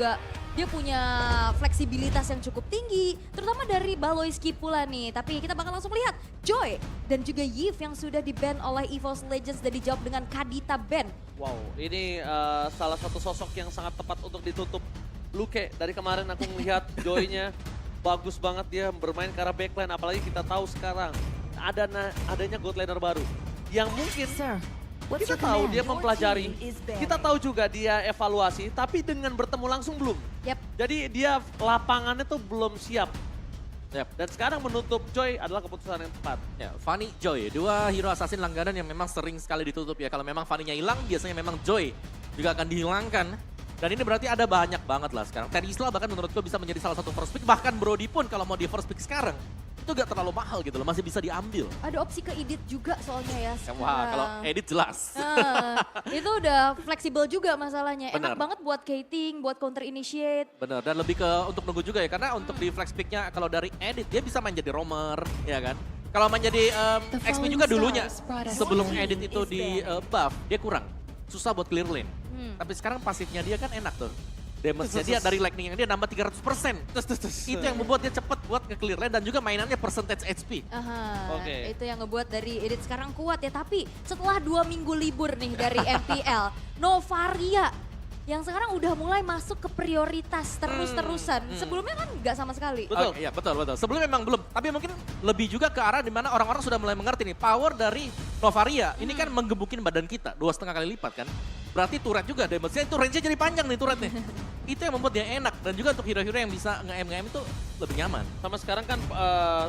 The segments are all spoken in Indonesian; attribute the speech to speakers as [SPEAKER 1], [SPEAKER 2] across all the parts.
[SPEAKER 1] juga dia punya fleksibilitas yang cukup tinggi, terutama dari Baloyski pula nih. Tapi kita bakal langsung lihat Joy dan juga Yves yang sudah di-ban oleh EVOS Legends dan dijawab dengan Kadita ban.
[SPEAKER 2] Wow, ini salah satu sosok yang sangat tepat untuk ditutup. Luke, dari kemarin aku melihat Joy-nya bagus banget dia bermain ke arah backline, apalagi kita tahu sekarang adanya God Laner baru. Yang mungkin kita tahu dia mempelajari, kita tahu juga dia evaluasi, tapi dengan bertemu langsung belum.
[SPEAKER 1] Yap.
[SPEAKER 2] Jadi dia lapangannya tuh belum siap. Dan sekarang menutup Joy adalah keputusan yang tepat.
[SPEAKER 3] Ya, Fanny, Joy, dua hero assassin langganan yang memang sering sekali ditutup ya. Kalau memang Fanny-nya hilang, biasanya memang Joy juga akan dihilangkan. Dan ini berarti ada banyak banget lah sekarang. Terisla bahkan menurutku bisa menjadi salah satu first pick. Bahkan Brody pun kalau mau di first pick sekarang, itu gak terlalu mahal gitu loh, masih bisa diambil.
[SPEAKER 1] Ada opsi ke edit juga soalnya ya.
[SPEAKER 3] Wah, kalau edit jelas.
[SPEAKER 1] Itu udah fleksibel juga masalahnya.
[SPEAKER 3] Benar.
[SPEAKER 1] Enak banget buat gating, buat counter initiate.
[SPEAKER 3] Bener, dan lebih ke untuk nunggu juga ya. Karena untuk di flex picknya kalau dari edit, dia bisa main jadi roamer, ya kan. Kalau main jadi XP juga dulunya, sebelum edit itu di buff, dia kurang. Susah buat clear lane. Tapi sekarang pasifnya dia kan enak tuh. Damage-nya dia dari lightning yang dia nambah 300%. Itu yang membuat dia cepet buat nge-clear lane dan juga mainannya percentage HP.
[SPEAKER 2] Oke.
[SPEAKER 1] Itu yang ngebuat dari edit sekarang kuat ya. Tapi setelah 2 minggu libur nih dari MPL, Novaria yang sekarang udah mulai masuk ke prioritas terus-terusan. Sebelumnya kan nggak sama sekali.
[SPEAKER 2] Betul.
[SPEAKER 3] Iya betul. Sebelumnya memang belum, tapi mungkin lebih juga ke arah dimana orang-orang sudah mulai mengerti nih. Power dari Novaria ini kan menggebukin badan kita 2,5 kali lipat kan. Berarti turret juga damage-nya itu range-nya jadi panjang nih turretnya. Itu yang membuat dia enak dan juga untuk hero-hero yang bisa nge-M itu lebih nyaman.
[SPEAKER 2] Sama sekarang kan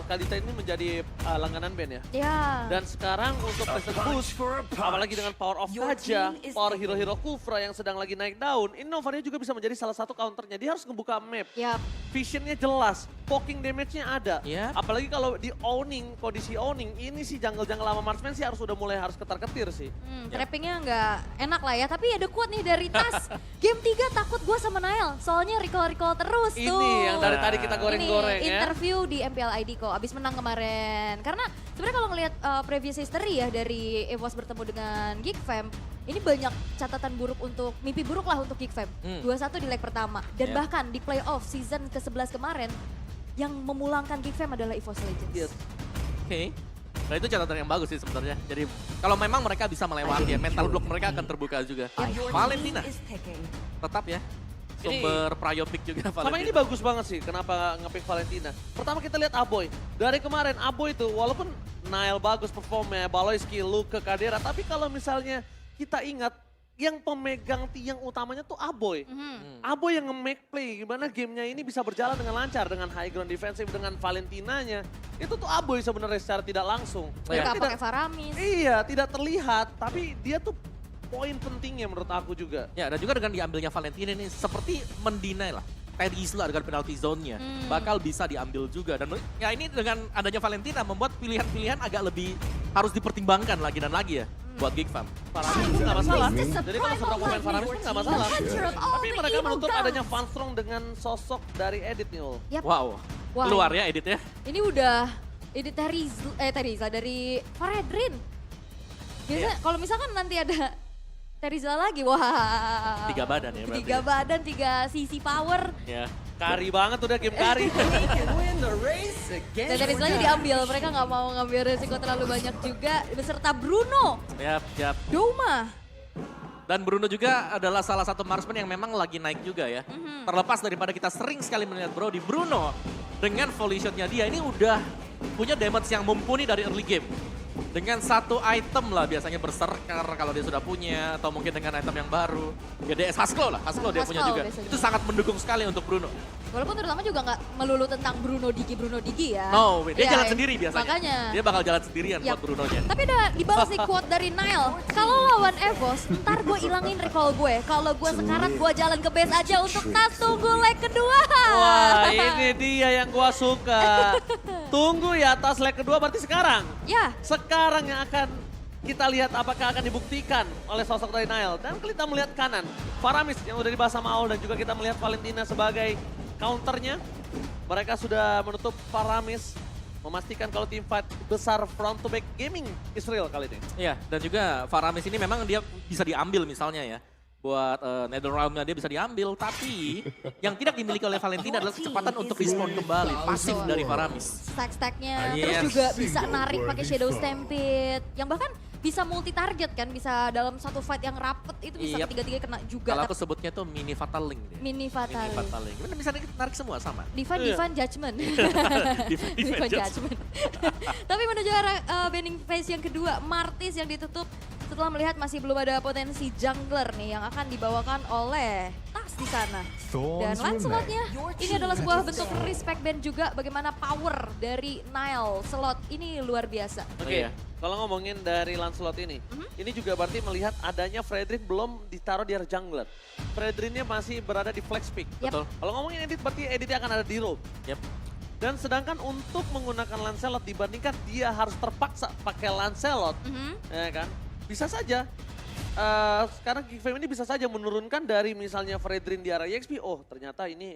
[SPEAKER 2] Kadita ini menjadi langganan band ya.
[SPEAKER 1] Ya.
[SPEAKER 2] Dan sekarang untuk present boost, apalagi dengan power of Kaja, power hero-hero Kufra yang sedang lagi naik daun, ini Novaria juga bisa menjadi salah satu counternya. Dia harus ngebuka map,
[SPEAKER 1] Yap.
[SPEAKER 2] visionnya jelas, poking damage-nya ada.
[SPEAKER 3] Yap.
[SPEAKER 2] Apalagi kalau di owning, kondisi owning, ini sih jungle-jungle lama marksman sih harus harus ketar-ketir sih.
[SPEAKER 1] Trappingnya nggak enak lah ya, tapi ada quote nih dari Tas. Game 3 takut gue sama Nael, soalnya recall terus tuh.
[SPEAKER 2] Ini yang dari tadi kita goreng-goreng
[SPEAKER 1] Ini
[SPEAKER 2] ya.
[SPEAKER 1] interview di MPL ID kok, abis menang kemarin. Karena sebenarnya kalau ngelihat previous history ya dari EVOS bertemu dengan Geekfam, ini banyak catatan buruk untuk, mimpi buruk lah untuk Geekfam. 2-1 di leg pertama. Dan bahkan di playoff season ke-11 kemarin, yang memulangkan Geekfam adalah EVOS Legends.
[SPEAKER 2] Yes.
[SPEAKER 3] Oke. Nah itu catatan yang bagus sih sebenarnya. Jadi kalau memang mereka bisa melewati ya, mental block mereka akan terbuka juga. Valentina tetap ya. Sumber prio pick juga Valentina.
[SPEAKER 2] Sama ini bagus banget sih, kenapa nge-pick Valentina. Pertama kita lihat Aboy. Dari kemarin Aboy itu walaupun Nile bagus performnya, Baloyski, Luke, Kadera. Tapi kalau misalnya kita ingat, yang pemegang tiang utamanya tuh Aboy. Aboy yang nge-make play, gimana gamenya ini bisa berjalan dengan lancar. Dengan high ground defensive, dengan Valentinanya. Itu tuh Aboy sebenarnya secara tidak langsung.
[SPEAKER 1] Mereka pakai Faramis.
[SPEAKER 2] Iya, tidak terlihat. Tapi dia tuh poin pentingnya menurut aku juga.
[SPEAKER 3] Ya dan juga dengan diambilnya Valentina ini seperti mendinai lah. Terisla dengan penalty zone-nya bakal bisa diambil juga. Dan ya ini dengan adanya Valentina membuat pilihan-pilihan agak lebih harus dipertimbangkan lagi dan lagi ya buat Geekfam.
[SPEAKER 2] Faramis pun nggak masalah. Jadi kalau seberapa pemain Faramis pun nggak masalah. Tapi mereka menutup adanya Funstrong dengan sosok dari Edit nih Ul.
[SPEAKER 1] Yap.
[SPEAKER 3] Wow,
[SPEAKER 1] Wah.
[SPEAKER 3] keluar ya editnya.
[SPEAKER 1] Ini udah edit Terizla dari Faredrin. Biasanya kalau misalkan nanti ada Terizla lagi, wah.
[SPEAKER 3] 3 badan ya berarti.
[SPEAKER 1] 3 badan, 3 sisi power.
[SPEAKER 3] Ya.
[SPEAKER 2] Kari banget udah game kari.
[SPEAKER 1] Dan Terizlanya diambil, mereka nggak mau ngambil resiko terlalu banyak juga. Beserta Bruno,
[SPEAKER 3] Yap.
[SPEAKER 1] Doma.
[SPEAKER 3] Dan Bruno juga adalah salah satu marksman yang memang lagi naik juga ya. Terlepas daripada kita sering sekali melihat Brody, Bruno dengan volley shotnya dia ini udah punya damage yang mumpuni dari early game. Dengan satu item lah biasanya berserker kalau dia sudah punya, atau mungkin dengan item yang baru. Ya DS Haskell lah, Haskell dia punya juga.
[SPEAKER 1] biasanya.
[SPEAKER 3] Itu sangat mendukung sekali untuk Bruno.
[SPEAKER 1] Walaupun terutama juga nggak melulu tentang Bruno Digi ya.
[SPEAKER 3] No, dia
[SPEAKER 1] Iya,
[SPEAKER 3] jalan sendiri biasanya.
[SPEAKER 1] Makanya.
[SPEAKER 3] Dia bakal jalan sendirian
[SPEAKER 1] Yap.
[SPEAKER 3] buat Brunonya.
[SPEAKER 1] Tapi udah dibalas nih quote dari Nile. Kalau lawan EVOS, ntar gue ilangin recall gue. Kalau gue sekarat, gue jalan ke base aja untuk Tas tunggu leg kedua.
[SPEAKER 2] Wah ini dia yang gua suka. Tunggu ya Tas leg kedua berarti sekarang.
[SPEAKER 1] Ya,
[SPEAKER 2] Sekarang yang akan kita lihat apakah akan dibuktikan oleh sosok dari Nile. Dan kita melihat kanan, Faramis yang udah dibahas sama Aul dan juga kita melihat Valentina sebagai counternya. Mereka sudah menutup Faramis, memastikan kalau tim fight besar front to back gaming Israel kali ini.
[SPEAKER 3] Iya, dan juga Faramis ini memang dia bisa diambil misalnya ya. buat Netherrealm-nya dia bisa diambil. Tapi yang tidak dimiliki oleh Valentina adalah kecepatan untuk respawn kembali. Pasif dari Faramis.
[SPEAKER 1] Stack-stacknya,
[SPEAKER 3] Yes.
[SPEAKER 1] terus juga bisa narik pakai Shadow Stampede. Yang bahkan bisa multi target kan, bisa dalam satu fight yang rapet itu bisa
[SPEAKER 3] Yep.
[SPEAKER 1] ketiga-tiga kena juga.
[SPEAKER 3] Kalau aku sebutnya tuh mini Fatal Link dia.
[SPEAKER 1] Mini Fatal.
[SPEAKER 3] Mini Fatal Link. Gimana bisa narik semua sama?
[SPEAKER 1] Divine Judgment. Divine Judgment. Tapi menuju arah banning phase yang kedua, Martis yang ditutup setelah melihat masih belum ada potensi jungler nih yang akan dibawakan oleh Tas di sana. Dan Lancelot-nya ini adalah sebuah bentuk respect band juga bagaimana power dari Nile slot ini luar biasa.
[SPEAKER 2] Oke,
[SPEAKER 3] Iya.
[SPEAKER 2] kalau ngomongin dari Lancelot ini juga berarti melihat adanya Fredrin belum ditaruh di area jungler. Fredrinnya masih berada di flex pick.
[SPEAKER 1] Yep.
[SPEAKER 3] Betul.
[SPEAKER 2] Kalau ngomongin edit berarti editnya akan ada di rope.
[SPEAKER 3] Yep.
[SPEAKER 2] Dan sedangkan untuk menggunakan Lancelot dibandingkan dia harus terpaksa pakai Lancelot, ya kan? Bisa saja. Sekarang Geekfam ini bisa saja menurunkan dari misalnya Fredrin di area EXP, oh ternyata ini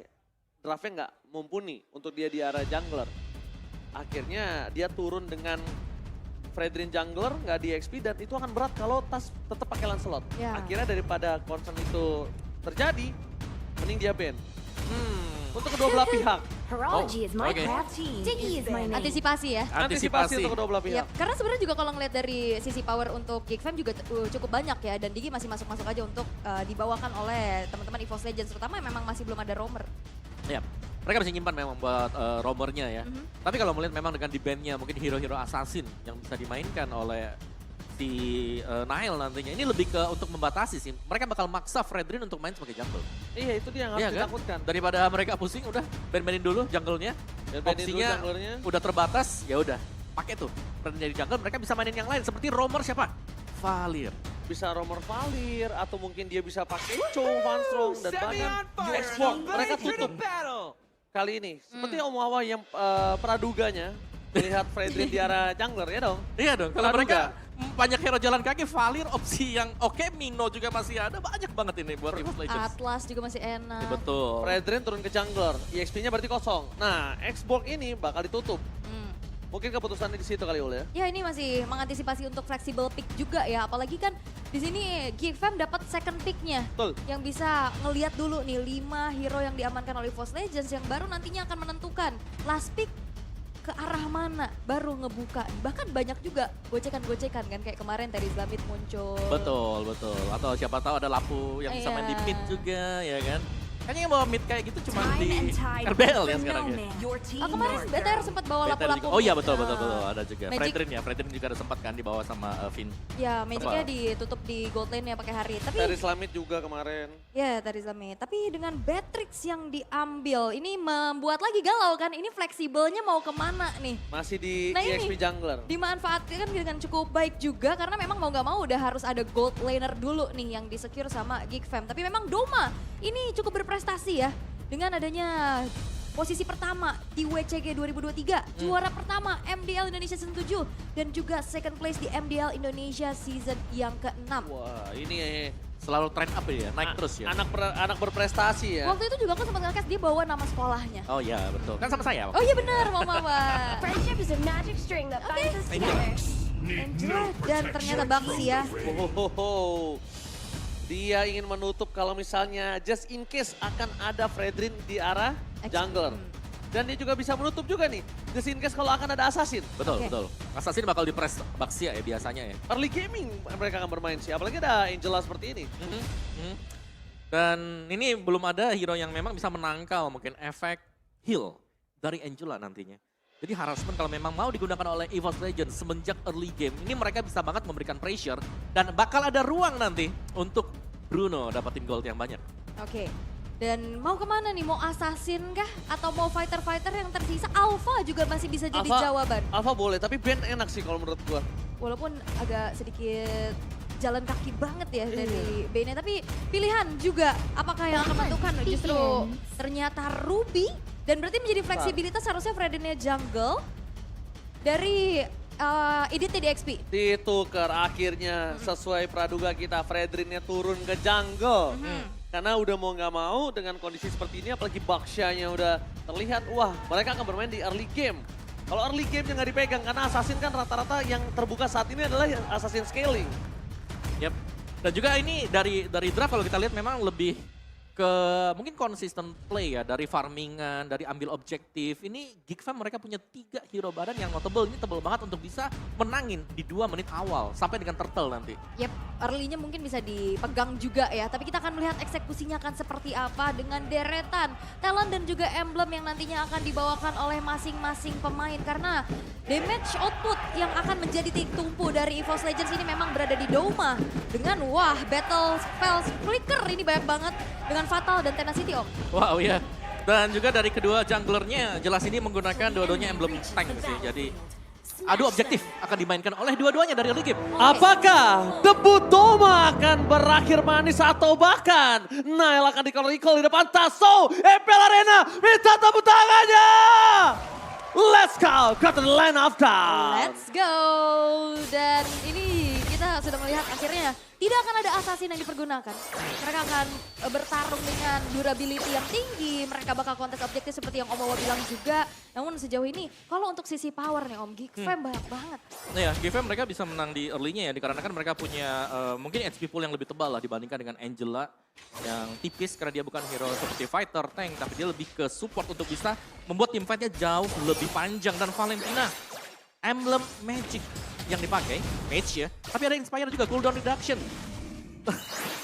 [SPEAKER 2] draftnya nggak mumpuni untuk dia di area jungler. Akhirnya dia turun dengan Fredrin jungler nggak di EXP dan itu akan berat kalau Tas tetap pakai Lancelot.
[SPEAKER 1] Ya.
[SPEAKER 2] Akhirnya daripada concern itu terjadi, mending dia ban. Untuk kedua belah pihak.
[SPEAKER 4] Horology is my
[SPEAKER 3] okay.
[SPEAKER 4] craft. Tiggy is my name.
[SPEAKER 1] Antisipasi ya.
[SPEAKER 2] Antisipasi untuk kedua belah pihak.
[SPEAKER 1] Yap, karena sebenarnya juga kalau ngeliat dari sisi power untuk Geekfam juga cukup banyak ya, dan Digi masih masuk-masuk aja untuk dibawakan oleh teman-teman EVOS Legends, terutama yang memang masih belum ada roamer.
[SPEAKER 3] Ya, mereka bisa nyimpan memang buat roamernya ya. Tapi kalau melihat memang dengan di bandnya mungkin hero-hero assassin yang bisa dimainkan oleh si Nile nantinya. Ini lebih ke untuk membatasi sih. Mereka bakal maksa Fredrin untuk main sebagai jungle.
[SPEAKER 2] Iya itu dia yang harus
[SPEAKER 3] Iya kan?
[SPEAKER 2] ditakutkan.
[SPEAKER 3] Daripada mereka pusing udah ban-banin dulu jungle-nya.
[SPEAKER 2] Ban-banin dulu
[SPEAKER 3] Opsinya
[SPEAKER 2] junglernya.
[SPEAKER 3] udah terbatas, ya udah. Pakai tuh. Fredrin jadi jungle, mereka bisa mainin yang lain seperti roamer siapa? Valir.
[SPEAKER 2] Bisa roamer Valir atau mungkin dia bisa pakai Cho, Van Strong dan bahkan export. Mereka tutup kali ini. Seperti Om Wawa yang praduganya melihat Fredrin di arah jungler ya dong.
[SPEAKER 3] Iya dong, kalau
[SPEAKER 2] Praduga.
[SPEAKER 3] mereka banyak hero jalan kaki, Valir opsi yang oke, Mino juga masih ada, banyak banget ini buat EVOS Legends.
[SPEAKER 1] Atlas juga masih enak.
[SPEAKER 3] Ya, betul.
[SPEAKER 2] Fredrin turun ke jungler, EXP-nya berarti kosong. Nah, Xbox ini bakal ditutup. Mungkin keputusannya di situ kali Ul ya.
[SPEAKER 1] Ya ini masih mengantisipasi untuk flexible pick juga ya, apalagi kan di sini Geekfam dapat second picknya.
[SPEAKER 2] Betul.
[SPEAKER 1] Yang bisa ngelihat dulu nih 5 hero yang diamankan oleh EVOS Legends yang baru nantinya akan menentukan last pick ke arah mana, baru ngebuka. Bahkan banyak juga gocekan-gocekan kan, kayak kemarin Terry Zlamit muncul.
[SPEAKER 3] Betul, betul. Atau siapa tahu ada Lapu yang bisa main di
[SPEAKER 1] Iya.
[SPEAKER 3] mid juga, ya kan? Kayaknya yang bawa mid kayak gitu cuma
[SPEAKER 4] Time
[SPEAKER 3] di
[SPEAKER 4] and tide
[SPEAKER 3] RBL ya
[SPEAKER 4] for
[SPEAKER 3] sekarang
[SPEAKER 4] no
[SPEAKER 3] ya.
[SPEAKER 4] man. Your team
[SPEAKER 1] Kemarin
[SPEAKER 4] knows
[SPEAKER 1] BTR
[SPEAKER 4] girl.
[SPEAKER 1] sempat bawa
[SPEAKER 3] BTR
[SPEAKER 1] lapu-lapu.
[SPEAKER 3] juga. Oh iya
[SPEAKER 1] mid.
[SPEAKER 3] betul, betul,
[SPEAKER 1] Ah.
[SPEAKER 3] betul. Ada juga.
[SPEAKER 1] Magic.
[SPEAKER 3] Fredrin ya, Fredrin juga ada sempat kan dibawa sama Vin.
[SPEAKER 1] Ya, Magicnya
[SPEAKER 3] Apa?
[SPEAKER 1] ditutup di gold lane ya pakai hari. Tapi
[SPEAKER 2] Dari Slamit juga kemarin.
[SPEAKER 1] ya Terry Zlamit. Tapi dengan Beatrix yang diambil, ini membuat lagi galau kan. Ini fleksibelnya mau kemana nih?
[SPEAKER 2] Masih di
[SPEAKER 1] Nah ini.
[SPEAKER 2] EXP jungler.
[SPEAKER 1] Dimanfaatkan dengan cukup baik juga karena memang mau nggak mau udah harus ada gold laner dulu nih yang disecure sama Geekfam. Tapi memang Doma ini cukup berprestasi ya dengan adanya posisi pertama di WCG 2023, juara pertama MDL Indonesia Season 7 dan juga second place di MDL Indonesia Season yang ke-6.
[SPEAKER 2] Wah ini
[SPEAKER 3] Selalu trend up ya, naik terus ya.
[SPEAKER 2] anak berprestasi ya.
[SPEAKER 1] Waktu itu juga aku sempat nge-cast dia bawa nama sekolahnya.
[SPEAKER 3] Oh iya betul, kan sama saya.
[SPEAKER 1] Oh iya benar, Mama.
[SPEAKER 4] Friendship is a magic string that binds us together.
[SPEAKER 1] Angela dan ternyata Baxi ya.
[SPEAKER 2] Hohoho. Dia ingin menutup kalau misalnya just in case akan ada Fredrin di arah jungler. Dan dia juga bisa menutup juga nih, just in case kalau akan ada assassin.
[SPEAKER 3] Betul,
[SPEAKER 1] Oke.
[SPEAKER 3] betul. Assassin bakal di-press Baxia ya biasanya ya.
[SPEAKER 2] Early gaming mereka akan bermain sih, apalagi ada Angela seperti ini.
[SPEAKER 3] Dan ini belum ada hero yang memang bisa menangkal mungkin efek heal dari Angela nantinya. Jadi harassment kalau memang mau digunakan oleh EVOS Legends semenjak early game, ini mereka bisa banget memberikan pressure dan bakal ada ruang nanti untuk Bruno dapetin gold yang banyak.
[SPEAKER 1] Oke. Dan mau kemana nih? Mau assassin kah? Atau mau fighter-fighter yang tersisa? Alpha juga masih bisa jadi jawaban.
[SPEAKER 2] Alpha boleh, tapi Ben enak sih kalau menurut gua.
[SPEAKER 1] Walaupun agak sedikit jalan kaki banget ya dari B-nya. Tapi pilihan juga apakah yang akan menentukan? Justru ternyata Ruby. Dan berarti menjadi fleksibilitas harusnya Fredrinnya jungle dari EDT di XP.
[SPEAKER 2] Ditukar akhirnya sesuai praduga kita, Fredrinnya turun ke jungle. Karena udah mau nggak mau dengan kondisi seperti ini, apalagi Baxia-nya udah terlihat, wah mereka akan bermain di early game. Kalau early game-nya nggak dipegang, karena Assassin kan rata-rata yang terbuka saat ini adalah Assassin scaling.
[SPEAKER 3] Yap. Dan juga ini dari draft kalau kita lihat memang lebih ke mungkin konsisten play ya, dari farmingan, dari ambil objektif. Ini Geek Fam mereka punya 3 hero badan yang notable, ini tebel banget untuk bisa menangin di 2 menit awal sampai dengan turtle nanti.
[SPEAKER 1] Yep, early-nya mungkin bisa dipegang juga ya. Tapi kita akan melihat eksekusinya akan seperti apa dengan deretan talent dan juga emblem yang nantinya akan dibawakan oleh masing-masing pemain. Karena damage output yang akan menjadi titik tumpu dari EVOS Legends ini memang berada di Doma. Dengan wah, battle spells flicker ini banyak banget. Dengan Fatal dan Tenacity Om.
[SPEAKER 3] Wow ya. Dan juga dari kedua junglernya jelas ini menggunakan dua-duanya emblem tank sih. Jadi adu objektif akan dimainkan oleh dua-duanya dari early game.
[SPEAKER 2] Apakah debut Doma akan berakhir manis atau bahkan Nile akan di-recall di depan Tasso, EPL Arena, minta tepuk tangannya! Let's go, cut the line of down.
[SPEAKER 1] Let's go. Dan ini kita sudah melihat akhirnya tidak akan ada assassin yang dipergunakan. Mereka akan bertarung dengan durability yang tinggi. Mereka bakal kontes objektif seperti yang Om Wawa bilang juga. Namun sejauh ini kalau untuk sisi power nih Om, Geek Fam banyak banget.
[SPEAKER 3] Nah ya, Geek Fam mereka bisa menang di early-nya ya, dikarenakan mereka punya mungkin HP pool yang lebih tebal lah dibandingkan dengan Angela yang tipis karena dia bukan hero seperti fighter, tank, tapi dia lebih ke support untuk bisa membuat tim fight-nya jauh lebih panjang. Dan Valentina, emblem magic yang dipakai, mage ya, tapi ada inspire juga, cooldown reduction.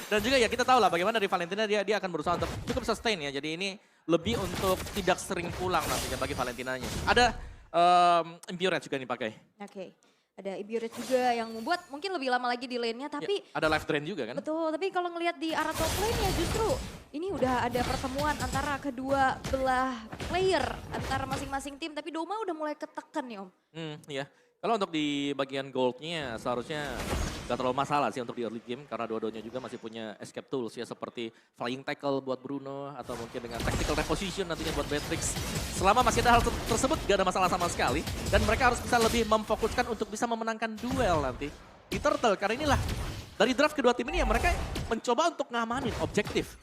[SPEAKER 3] Dan juga ya kita tahu lah bagaimana dari Valentina dia akan berusaha untuk cukup sustain ya, jadi ini lebih untuk tidak sering pulang nantinya bagi Valentinanya. Ada Impurage juga yang dipakai.
[SPEAKER 1] Oke. Ada Impurage juga yang membuat mungkin lebih lama lagi di lane-nya, tapi
[SPEAKER 3] Ya, ada life drain juga kan?
[SPEAKER 1] betul, tapi kalau ngelihat di arah top lane-nya justru ini udah ada pertemuan antara kedua belah player, antara masing-masing tim, tapi Doma udah mulai ketekan nih Om.
[SPEAKER 3] Iya. Kalau untuk di bagian goldnya seharusnya gak terlalu masalah sih untuk di early game karena dua-duanya juga masih punya escape tools ya seperti flying tackle buat Bruno atau mungkin dengan tactical reposition nantinya buat Beatrix. Selama masih ada hal tersebut gak ada masalah sama sekali dan mereka harus bisa lebih memfokuskan untuk bisa memenangkan duel nanti di Turtle karena inilah dari draft kedua tim ini ya mereka mencoba untuk ngamanin objektif.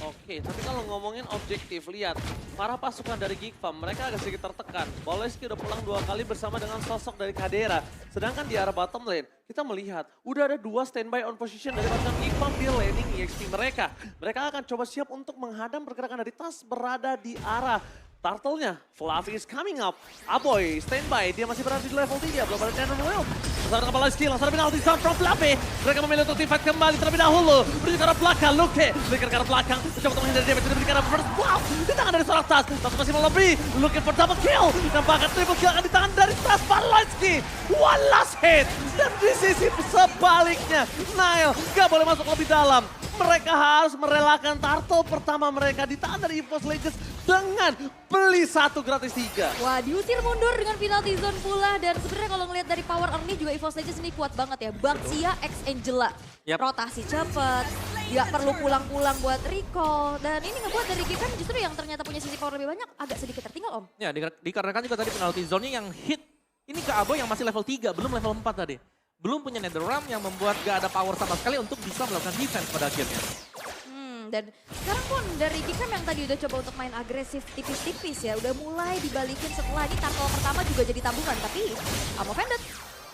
[SPEAKER 2] Oke, tapi kalau ngomongin objektif, lihat para pasukan dari Geek Fam, mereka agak sedikit tertekan. Baloyski udah pulang 2 kali bersama dengan sosok dari Kadera. Sedangkan di arah bottom lane, kita melihat udah ada 2 standby on position dari pasukan Geek Fam di laning EXP mereka. Mereka akan coba siap untuk menghadang pergerakan dari Tas berada di arah Turtle-nya. Fluffy is coming up. Aboy standby, dia masih berada di level 3, belum ada Channel World. Bersama dengan Baloyski, langsung ada penalti from Fluffy. Mereka memilih untuk team fight kembali terlebih dahulu. Beri ke arah belakang, Luke. Beri ke arah belakang, coba untuk menghindari damage. Beri ke arah first blow. Di tangan dari seorang Tas. Tas masih melebih, looking for double kill. Nampaknya triple kill akan di tangan dari Tas Baloyski. One last hit. Dan di sisi sebaliknya, Nile gak boleh masuk lebih dalam. Mereka harus merelakan turtle pertama mereka di tangan dari EVOS Legends dengan beli 1 gratis 3.
[SPEAKER 1] Wah, diusir mundur dengan penalty zone pula. Dan sebenarnya kalau ngelihat dari power early juga EVOS Legends ini kuat banget ya. Baxia x Angela.
[SPEAKER 3] Yap.
[SPEAKER 1] Rotasi cepet, nggak perlu pulang-pulang buat recall. Dan ini ngebuat dari Geek Fam justru yang ternyata punya sisi power lebih banyak agak sedikit tertinggal Om.
[SPEAKER 3] Ya dikarenakan juga tadi penalty zone-nya yang hit. Ini ke Aboy yang masih level 3, belum level 4 tadi. Belum punya Netherrealm yang membuat gak ada power sama sekali untuk bisa melakukan defense pada akhirnya.
[SPEAKER 1] Dan sekarang pun dari Geek Fam yang tadi udah coba untuk main agresif tipis-tipis ya. Udah mulai dibalikin setelah ini turtle pertama juga jadi tabungan. Tapi Amo Vended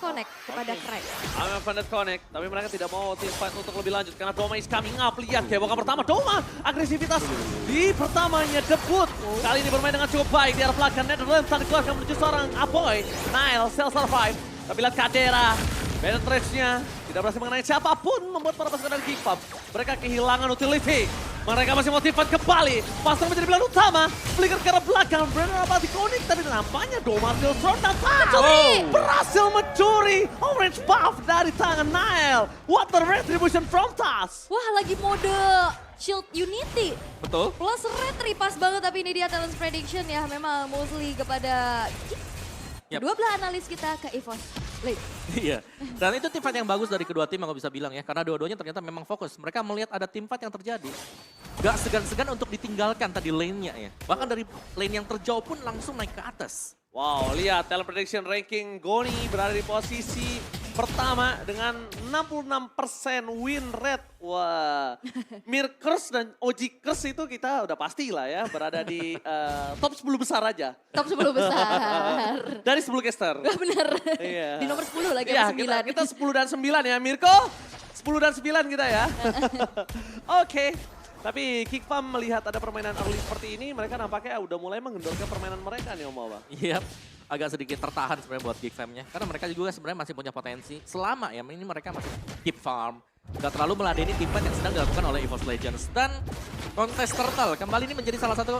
[SPEAKER 1] connect kepada Craig.
[SPEAKER 2] Amo Vended connect, tapi mereka tidak mau team fight untuk lebih lanjut. Karena Doma is coming up, lihat keepokan pertama. Doma, agresivitas di pertamanya debut. Kali ini bermain dengan cukup baik di arah belakang. Netherlands tadi keluarkan menuju seorang Aboy. Nile, still survive. Tapi lihat Kadera. Penetrate-nya tidak berhasil mengenai siapapun, membuat para pasukan dari Geek Fam. Mereka kehilangan utility. Mereka masih motivat kembali. Pastor menjadi pilihan utama. Flicker ke arah belakang. Brenner apa dikonik. Tapi nampaknya Doma still strong dan berhasil mencuri orange buff dari tangan Nile. What the retribution from Tas.
[SPEAKER 1] Wah, lagi mode Shield Unity.
[SPEAKER 3] Betul.
[SPEAKER 1] Plus retri pas banget, tapi ini dia talent prediction ya. Memang mostly kepada kedua belah analis kita ke EVOS.
[SPEAKER 3] Iya, dan itu tim fight yang bagus dari kedua tim aku bisa bilang ya. Karena dua-duanya ternyata memang fokus. Mereka melihat ada tim fight yang terjadi. Gak segan-segan untuk ditinggalkan tadi lane-nya ya. Bahkan dari lane yang terjauh pun langsung naik ke atas.
[SPEAKER 2] Wow, lihat talent prediction ranking Goni berada di posisi pertama dengan 66% win rate. Wah, Mirkers dan Ojikers itu kita udah pasti lah ya berada di top 10 besar aja.
[SPEAKER 1] Top 10 besar.
[SPEAKER 2] Dari 10 caster.
[SPEAKER 1] Gak bener.
[SPEAKER 2] Iya.
[SPEAKER 1] Di nomor 10 lagi
[SPEAKER 2] Iya,
[SPEAKER 1] sama 9.
[SPEAKER 2] kita 10 dan 9 ya Mirko. 10 dan 9 kita ya. Oke. Tapi Geekfam melihat ada permainan early seperti ini, mereka nampaknya udah mulai mengendorkan permainan mereka nih Om Wawa.
[SPEAKER 3] Iya, agak sedikit tertahan sebenarnya buat Geekfam-nya. Karena mereka juga sebenarnya masih punya potensi. Selama ya, ini mereka masih keep farm. Gak terlalu meladeni tim fight yang sedang dilakukan oleh EVOS Legends. Dan kontes Turtle kembali ini menjadi salah satu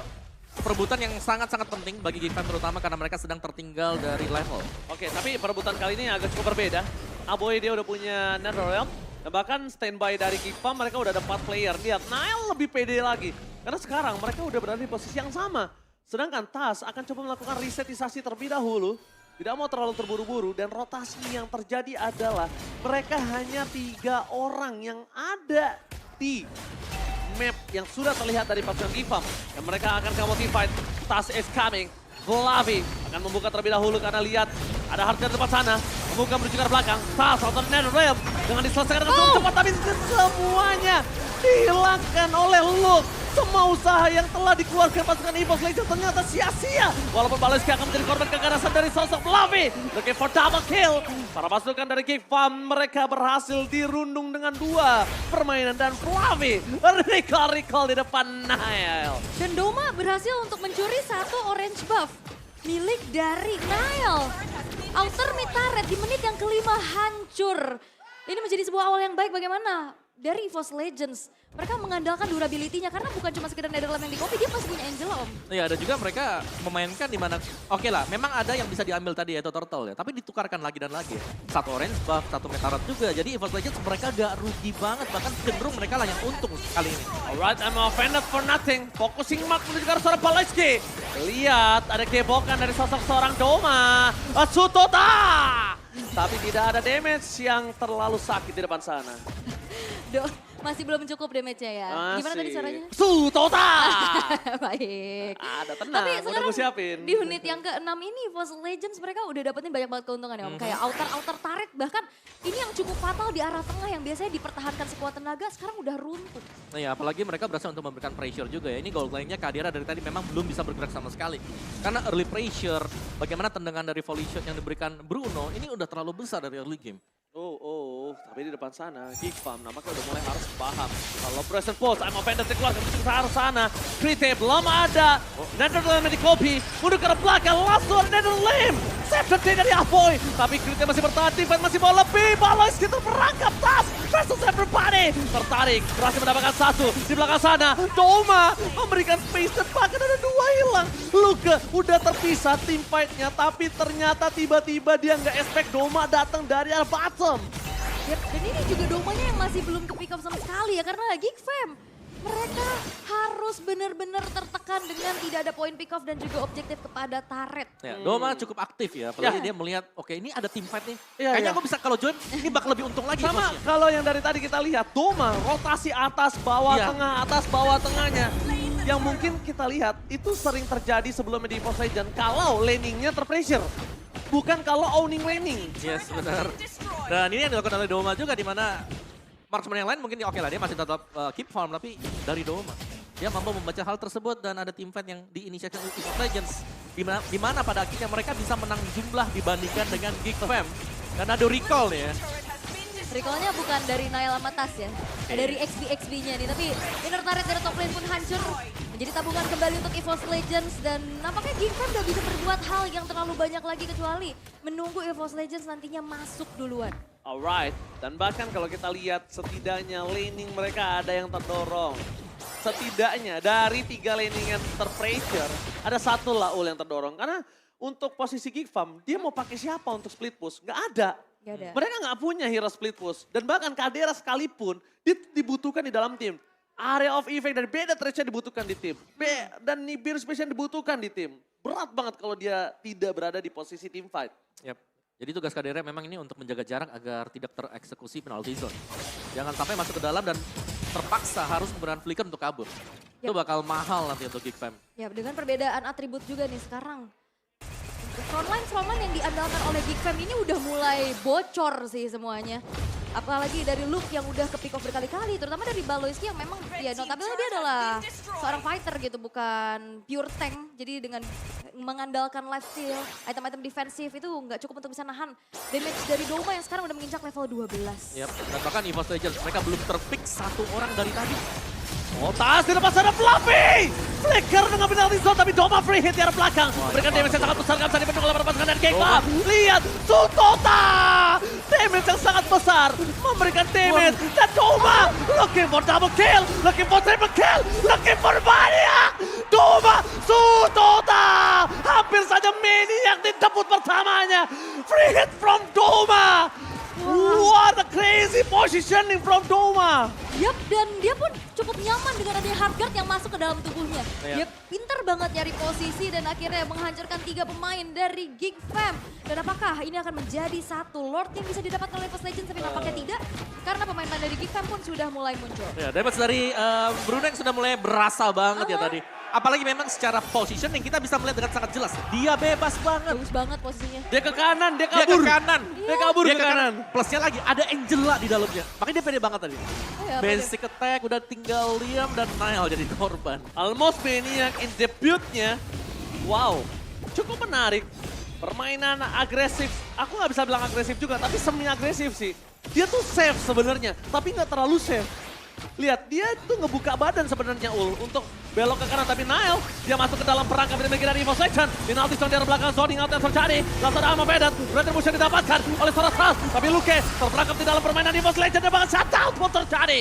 [SPEAKER 3] perebutan yang sangat-sangat penting bagi Geekfam terutama karena mereka sedang tertinggal dari level.
[SPEAKER 2] Oke, tapi perebutan kali ini agak cukup berbeda. Aboy dia udah punya Netherrealm. Dan bahkan standby dari Geekfam mereka udah ada 4 player. Lihat, Nile lebih pede lagi. Karena sekarang mereka udah berada di posisi yang sama. Sedangkan TAS akan coba melakukan resetisasi terlebih dahulu. Tidak mau terlalu terburu-buru dan rotasi yang terjadi adalah mereka hanya 3 orang yang ada di map yang sudah terlihat dari pasukan Geekfam. Dan mereka akan motivated. TAS is coming. Vlavi akan membuka terlebih dahulu karena lihat ada harga di depan sana. Membuka menuju ke belakang. TAS atau Netherrealm dengan diselesaikan dengan cukup cepat. Tapi semuanya dihilangkan oleh Luke. Semua usaha yang telah dikeluarkan pasukan EVOS Legends ternyata sia-sia. Walaupun Baloyski akan menjadi korban kekerasan dari sosok Vlavi. Looking for double kill. Para pasukan dari Geekfam mereka berhasil dirundung dengan 2 permainan. Dan Vlavi recall di depan Nile.
[SPEAKER 1] Dan Doma berhasil untuk mencuri 1 orange buff milik dari Nile. Outer mid turret di menit yang kelima hancur. Ini menjadi sebuah awal yang baik bagaimana dari EVOS Legends. Mereka mengandalkan durability-nya karena bukan cuma sekedar Netherrealm yang di-copy, dia masih punya Angela Om.
[SPEAKER 3] Iya, ada juga mereka memainkan di mana oke lah, memang ada yang bisa diambil tadi yaitu Turtle ya, tapi ditukarkan lagi dan lagi. 1 orange buff, 1 metarat juga. Jadi EVOS Legends mereka gak rugi banget, bahkan cenderung mereka lah yang untung kali ini.
[SPEAKER 2] Alright, I'm offended for nothing. Focusing mark menuju ke arah seorang Baloyski. Lihat, ada kebokan dari sosok seorang Doma. Sutota! Tapi tidak ada damage yang terlalu sakit di depan sana.
[SPEAKER 1] Masih belum cukup damage-nya ya. Gimana tadi suaranya?
[SPEAKER 2] Sutota!
[SPEAKER 1] Baik.
[SPEAKER 2] Ada tenang,
[SPEAKER 1] Tapi
[SPEAKER 2] udah
[SPEAKER 1] sekarang
[SPEAKER 2] gue siapin.
[SPEAKER 1] di unit yang ke-6 ini EVOS Legends mereka udah dapetin banyak banget keuntungan ya Om. Kayak outer turret bahkan ini yang cukup fatal di arah tengah yang biasanya dipertahankan sekuat tenaga sekarang udah runtuh.
[SPEAKER 3] Nah ya, apalagi mereka berhasil untuk memberikan pressure juga ya. Ini gold line-nya Kadira dari tadi memang belum bisa bergerak sama sekali. Karena early pressure, bagaimana tendangan dari volley shot yang diberikan Bruno, ini udah terlalu besar dari early game.
[SPEAKER 2] Tapi di depan sana, Geekfam nampaknya udah mulai harus paham. Kalau present post, I'm offended dikeluarkan ke arah sana. Krite belum ada. Netherrealm di copy, mundur ke arah belakang, langsung ada Netherrealm. Save the day dari Aboy. Tapi Krite masih bertahan, Teamfight masih mau lebih. Baloyski terperangkap, TAS versus everybody. Tertarik, berhasil mendapatkan 1 di belakang sana. Doma memberikan space dan bahkan ada 2 hilang. Luke udah terpisah teamfight-nya, tapi ternyata tiba-tiba dia nggak expect Doma datang dari arah bottom.
[SPEAKER 1] Yep, dan ini juga Domanya yang masih belum ke pick up sama sekali ya karena Geekfam. Mereka harus benar-benar tertekan dengan tidak ada poin pick off dan juga objektif kepada turret.
[SPEAKER 3] Ya, Doma cukup aktif ya, apalagi dia melihat oke ini ada team fight nih. Kayaknya
[SPEAKER 2] Iya.
[SPEAKER 3] gue bisa kalau join ini bakal lebih untung lagi.
[SPEAKER 2] Sama
[SPEAKER 3] bosnya.
[SPEAKER 2] kalau yang dari tadi kita lihat, Doma rotasi atas bawah
[SPEAKER 3] Iya.
[SPEAKER 2] tengah, atas bawah tengahnya. Yang mungkin kita lihat itu sering terjadi sebelumnya di EVOS Legends kalau laningnya terpressure. Bukan kalau owning laning.
[SPEAKER 3] Yes, benar. Dan ini yang dilakukan oleh Doma juga di mana marksman yang lain mungkin oke lah dia masih tetap keep farm tapi dari Doma. Dia mampu membaca hal tersebut dan ada team fight yang diinisiasi oleh EVOS Legends. Di mana pada akhirnya mereka bisa menang jumlah dibandingkan dengan Geekfam. Karena ada recall nih ya.
[SPEAKER 1] Recall-nya bukan dari Nile sama Tas ya, dari XP-XP-nya nih. Tapi inner turret dari top lane pun hancur. Menjadi tabungan kembali untuk EVOS Legends. Dan nampaknya Geekfam gak bisa berbuat hal yang terlalu banyak lagi kecuali menunggu EVOS Legends nantinya masuk duluan.
[SPEAKER 2] Alright, dan bahkan kalau kita lihat setidaknya laning mereka ada yang terdorong. Setidaknya dari 3 laning yang terpressure, ada 1 Laul yang terdorong. Karena untuk posisi Geekfam, dia mau pakai siapa untuk split push? Nggak ada.
[SPEAKER 1] Gak ada.
[SPEAKER 2] Mereka nggak punya hero split push. Dan bahkan Kadera sekalipun dibutuhkan di dalam tim. Area of effect dari beda trace dibutuhkan di tim. Dan Nibiru Special dibutuhkan di tim. Berat banget kalau dia tidak berada di posisi team fight.
[SPEAKER 3] Yap. Jadi tugas Kadera memang ini untuk menjaga jarak agar tidak tereksekusi penalty zone. Jangan sampai masuk ke dalam dan terpaksa harus menggunakan flicker untuk kabur. Itu bakal mahal nanti untuk Geekfam.
[SPEAKER 1] Ya dengan perbedaan atribut juga nih sekarang. Frontline yang diandalkan oleh Geekfam ini udah mulai bocor sih semuanya. Apalagi dari Luke yang udah ke pick off berkali-kali, terutama dari Baloyski yang memang ya notabene dia adalah seorang fighter gitu, bukan pure tank. Jadi dengan mengandalkan life steal, item-item defensif itu nggak cukup untuk bisa nahan damage dari Doma yang sekarang udah menginjak level 12.
[SPEAKER 3] Yap, dan bahkan EVOS Legends mereka belum terpick satu orang dari tadi.
[SPEAKER 2] Oh, tas di depan sana Fluffy! Flicker dengan penalty zone, tapi Doma free hit di arah belakang. Berikan damage yang sangat besar, gak bisa dibendung oleh para pasukan dari Gangplank. Lihat, Sutota! Damage yang sangat besar, memberikan damage. Dan Doma looking for double kill, looking for triple kill, looking for maniac! Doma, Sutota! Hampir saja maniac di debut pertamanya. Free hit from Doma! What a crazy positioning from Doma!
[SPEAKER 1] Yap, dan dia pun cukup nyaman dengan adanya hardguard yang masuk ke dalam tubuhnya.
[SPEAKER 3] Iya.
[SPEAKER 1] Dia pinter banget nyari posisi dan akhirnya menghancurkan 3 pemain dari Geek Fam. Dan apakah ini akan menjadi satu Lord yang bisa didapatkan oleh League of Legends? Tapi nampaknya tidak, karena pemain-pemain dari Geek Fam pun sudah mulai muncul.
[SPEAKER 3] Ya, damage dari Bruno yang sudah mulai berasa banget ya tadi. Apalagi memang secara positioning kita bisa melihat dengan sangat jelas. Dia bebas banget.
[SPEAKER 1] Bagus banget posisinya.
[SPEAKER 2] Dia ke kanan, dia
[SPEAKER 3] Dia ke
[SPEAKER 2] kabur.
[SPEAKER 3] kanan.
[SPEAKER 2] Dia kabur
[SPEAKER 3] Dia
[SPEAKER 2] ke kanan.
[SPEAKER 3] Plusnya lagi ada Angela di dalamnya. Makanya dia pede banget tadi.
[SPEAKER 1] Ya,
[SPEAKER 3] Basic attack udah tinggal Liam dan Nile jadi korban.
[SPEAKER 2] Almost Maniac in debutnya. Wow, cukup menarik. Permainan agresif. Aku nggak bisa bilang agresif juga, tapi semi agresif sih. Dia tuh safe sebenarnya, tapi nggak terlalu safe. Lihat, dia tuh ngebuka badan sebenarnya untuk belok ke kanan, tapi Nile dia masuk ke dalam perangkap yang dimiliki dari EVOS Legends. Penalti di belakang, zoning out yang terjadi. Langsung ada Armageddon, retribution didapatkan oleh Soros. Tapi Luke terperangkap di dalam permainan EVOS Legends dan bahkan shutdown pun terjadi.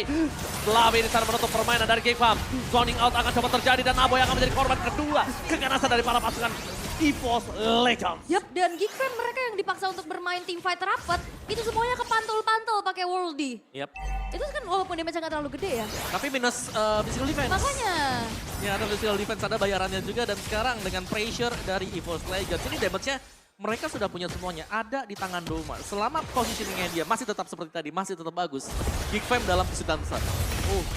[SPEAKER 2] Flavi di sana menutup permainan dari Geek Fam. Zoning out akan coba terjadi dan Aboy akan menjadi korban kedua keganasan dari para pasukan EVOS Legends.
[SPEAKER 1] Yap, dan Geek Fam mereka yang dipaksa untuk bermain team fight rapat, itu semuanya kepantul-pantul pakai Worldy.
[SPEAKER 3] Yap.
[SPEAKER 1] Itu kan walaupun damage-nya nggak terlalu gede ya.
[SPEAKER 3] Tapi minus physical defense.
[SPEAKER 1] Makanya.
[SPEAKER 3] Ya ada physical defense, ada bayarannya juga. Dan sekarang dengan pressure dari EVOS Legends, ini damage-nya mereka sudah punya semuanya. Ada di tangan Doma. Selama positioningnya dia masih tetap seperti tadi, masih tetap bagus. Geek Fam dalam kesulitan besar.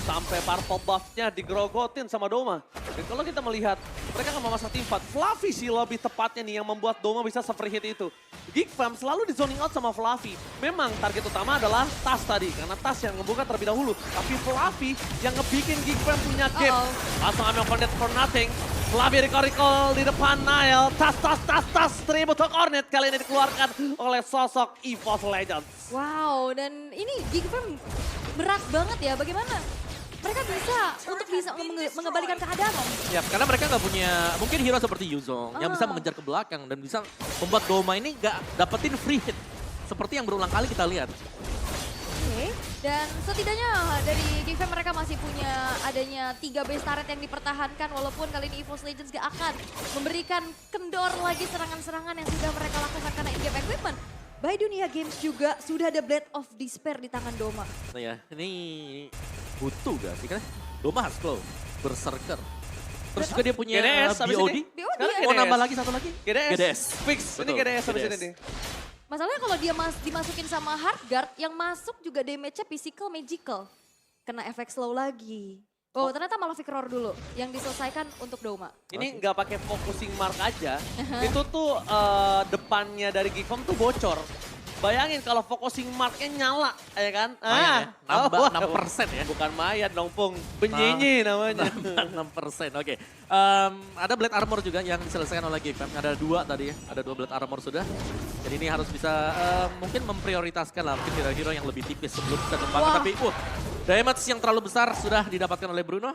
[SPEAKER 2] Sampai purple buff-nya digerogotin sama Doma. Dan kalau kita melihat, mereka akan memasang tim fight. Fluffy sih lebih tepatnya nih yang membuat Doma bisa se-free hit itu. Geek Fam selalu di zoning out sama Fluffy. Memang target utama adalah Tas tadi, karena Tas yang ngebuka terlebih dahulu. Tapi Fluffy yang ngebikin Geek Fam punya game. Langsung ambil Cornet for nothing. Fluffy recall di depan Nile. Tas. Tribute to Cornet kali ini dikeluarkan oleh sosok EVOS Legends.
[SPEAKER 1] Wow, dan ini Geek Fam berat banget ya. Bagaimana mereka bisa mengembalikan keadaan?
[SPEAKER 3] Ya, karena mereka nggak punya mungkin hero seperti Yuzong yang bisa mengejar ke belakang dan bisa membuat Doma ini nggak dapetin free hit. Seperti yang berulang kali kita lihat.
[SPEAKER 1] Oke, dan setidaknya dari Geek Fam mereka masih punya adanya 3 base turret yang dipertahankan, walaupun kali ini EVOS Legends gak akan memberikan kendor lagi serangan-serangan yang sudah mereka lakukan karena in-game equipment. By Dunia Games juga sudah ada Blade of Despair di tangan Doma.
[SPEAKER 3] Nah ya, ini butuh gak sih? Karena Doma harus slow, berserker. Terus juga dia punya
[SPEAKER 2] GDS abis
[SPEAKER 3] BOD.
[SPEAKER 2] ini.
[SPEAKER 1] BOD
[SPEAKER 2] Sekarang
[SPEAKER 1] ya?
[SPEAKER 3] Oh nambah lagi satu lagi?
[SPEAKER 2] GDS. Fix, ini
[SPEAKER 3] Betul,
[SPEAKER 2] GDS abis ini nih.
[SPEAKER 1] Masalahnya kalau dia dimasukin sama Hardguard, yang masuk juga damage-nya physical magical. Kena efek slow lagi. Oh, ternyata malah Victor dulu yang diselesaikan untuk Doma.
[SPEAKER 2] Ini nggak pakai focusing mark aja, itu tuh depannya dari Geek Fam tuh bocor. Bayangin kalau focusing marknya nyala, ya kan?
[SPEAKER 3] Mayan ya, nambah
[SPEAKER 2] oh,
[SPEAKER 3] 6% ya.
[SPEAKER 2] Bukan mayat dong, Pung. Penyenyi namanya.
[SPEAKER 3] 6%, oke. Ada Blade Armor juga yang diselesaikan oleh Geek Fam. Ada 2 tadi ya, ada 2 Blade Armor sudah. Jadi ini harus bisa mungkin memprioritaskan lah mungkin hero-hero yang lebih tipis sebelum bisa kembang. Tapi damage yang terlalu besar sudah didapatkan oleh Bruno.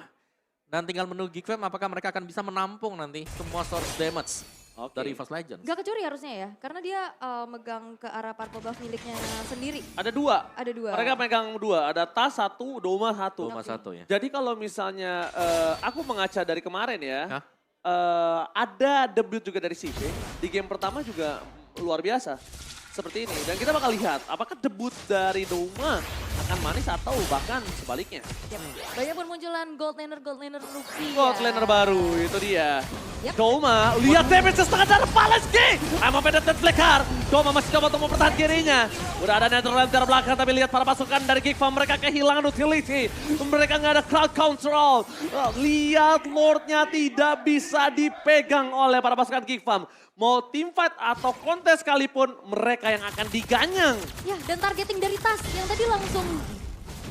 [SPEAKER 3] Dan tinggal menunggu Geek Fam apakah mereka akan bisa menampung nanti semua source damage dari EVOS Legends.
[SPEAKER 1] Gak kecuri harusnya ya, karena dia megang ke arah purple buff miliknya sendiri.
[SPEAKER 2] Ada 2.
[SPEAKER 1] Ada 2.
[SPEAKER 2] Mereka pegang 2, ada Tas 1, Doma 1.
[SPEAKER 3] Doma 1 ya.
[SPEAKER 2] Jadi kalau misalnya aku mengaca dari kemarin ya,
[SPEAKER 3] Hah?
[SPEAKER 2] ada debut juga dari CV. Di game pertama juga luar biasa. Seperti ini. Dan kita bakal lihat apakah debut dari Doma akan manis atau bahkan sebaliknya.
[SPEAKER 1] Yep. Banyak bermunculan gold laner rookie.
[SPEAKER 2] Gold
[SPEAKER 1] ya.
[SPEAKER 2] laner baru, itu dia.
[SPEAKER 1] Yap.
[SPEAKER 2] Doma, lihat damage setengah darah Paleski. Emang penetrate flicker. Doma masih coba untuk mempertahankan dirinya. Udah ada Netherlands dari belakang, tapi lihat para pasukan dari Geek Farm, mereka kehilangan utility. Mereka nggak ada crowd control. Lihat Lordnya tidak bisa dipegang oleh para pasukan Geek Farm. Mau teamfight atau kontes sekalipun, mereka yang akan diganyang.
[SPEAKER 1] Ya, dan targeting dari Tas yang tadi langsung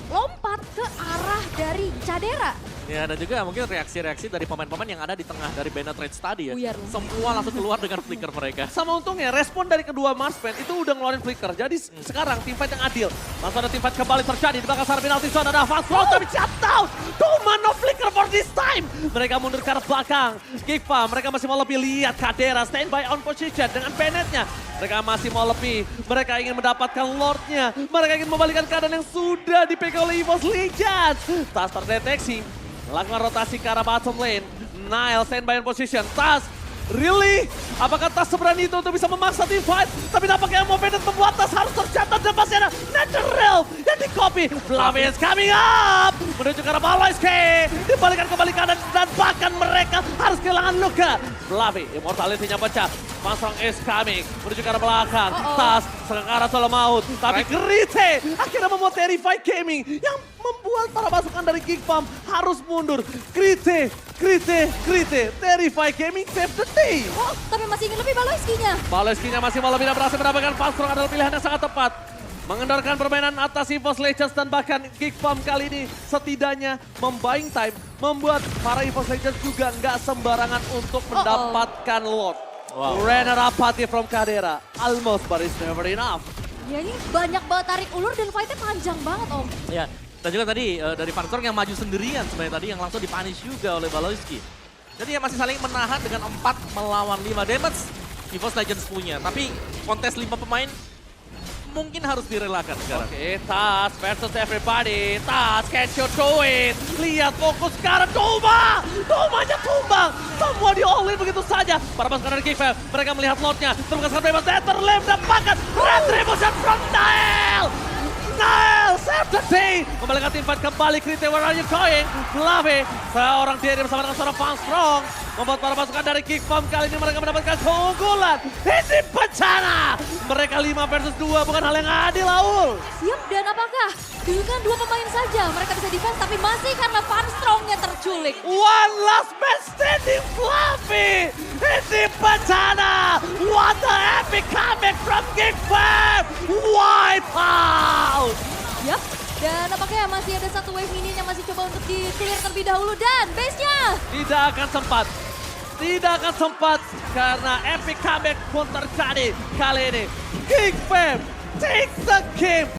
[SPEAKER 1] lompat ke arah dari Cadera.
[SPEAKER 3] Ya, dan juga mungkin reaksi-reaksi dari pemain-pemain yang ada di tengah dari Bennett Trade tadi ya.
[SPEAKER 1] Buyar.
[SPEAKER 3] Semua langsung keluar dengan flicker mereka.
[SPEAKER 2] Sama untungnya respon dari kedua marksman itu udah ngeluarin flicker. Jadi sekarang teamfight yang adil. Langsung ada teamfight kembali terjadi di belakang sarang penalti zone. Ada fast throw tapi shutdown. Doma no flicker for this time. Mereka mundur ke arah belakang. Gifa mereka masih mau lebih, lihat Kadera standby on position dengan Bennettnya. Mereka masih mau lebih. Mereka ingin mendapatkan Lordnya. Mereka ingin membalikan keadaan yang sudah dipegang oleh EVOS Legends. Tas terdeteksi. Lakukan rotasi ke arah bottom lane. Nile standby on position. Tas, really? Apakah Tas seberani itu untuk bisa memaksa team fight? Tapi nampaknya mau Bennett membuat Tas harus tercatat dan pasti ada Natural yang di copy. Fluffy is coming up. Menuju ke arah Baloyski. Dibalikan kembali kanan dan bahkan mereka harus kehilangan Luka. Fluffy, immortality-nya pecah. Pasang is coming. Menuju ke arah belakang. Tas, ke arah solo maut. Tapi Grite akhirnya membuat Terrified Gaming yang membuat para pasukan dari Geek Farm harus mundur. Grite, Terrified Gaming save the day.
[SPEAKER 1] Oh, tapi masih ingin lebih Baloyski-nya.
[SPEAKER 2] Baloyski-nya masih malah tidak berhasil mendapatkan fast track, adalah pilihan yang sangat tepat. Mengendorkan permainan atas EVOS Legends dan bahkan Geek Farm kali ini setidaknya membuying time. Membuat para EVOS Legends juga nggak sembarangan untuk mendapatkan Lord.
[SPEAKER 3] Wow.
[SPEAKER 2] Runner up party from Kadera. Almost but it's never enough.
[SPEAKER 1] Ya ini banyak banget tarik ulur dan fight-nya panjang banget Om.
[SPEAKER 3] Ya, dan juga tadi dari Fanstorm yang maju sendirian sebenarnya tadi yang langsung dipunish juga oleh Baloyski. Jadi ya masih saling menahan dengan 4 melawan 5 damage. EVOS Legends punya, tapi kontes 5 pemain mungkin harus direlakan sekarang.
[SPEAKER 2] Oke, Tas versus everybody. Tas, can't you do it? Lihat fokus sekarang Doma. Domanya tumbang. Semua di all in begitu saja. Para pasukan dari Geek Farm, mereka melihat Lordnya. Terbuka sekarang bebas. Netherlands mendapatkan retribution from Nile. Nile save the day. Kembalikan tim fight kembali. Krite, where are you going? Fluffy, seorang diri bersama dengan seorang Fang Strong. Membuat para pasukan dari Geek Farm kali ini mereka mendapatkan keunggulan. Ini bencana. Mereka 5 versus 2 bukan hal yang adil, Aul.
[SPEAKER 1] Siap, dan apakah dengan 2 pemain saja mereka bisa defense tapi masih karena Van Strong-nya terculik.
[SPEAKER 2] One last man standing, Fluffy. Ini bencana. What the epic comeback from Geek Farm. Wipe out.
[SPEAKER 1] Yap, dan apakah masih ada satu wave minion yang masih coba untuk di-clear terlebih dahulu dan base-nya.
[SPEAKER 2] Tidak akan sempat. Tidak akan sempat karena epic comeback pun terjadi kali ini. Geek Farm takes the game.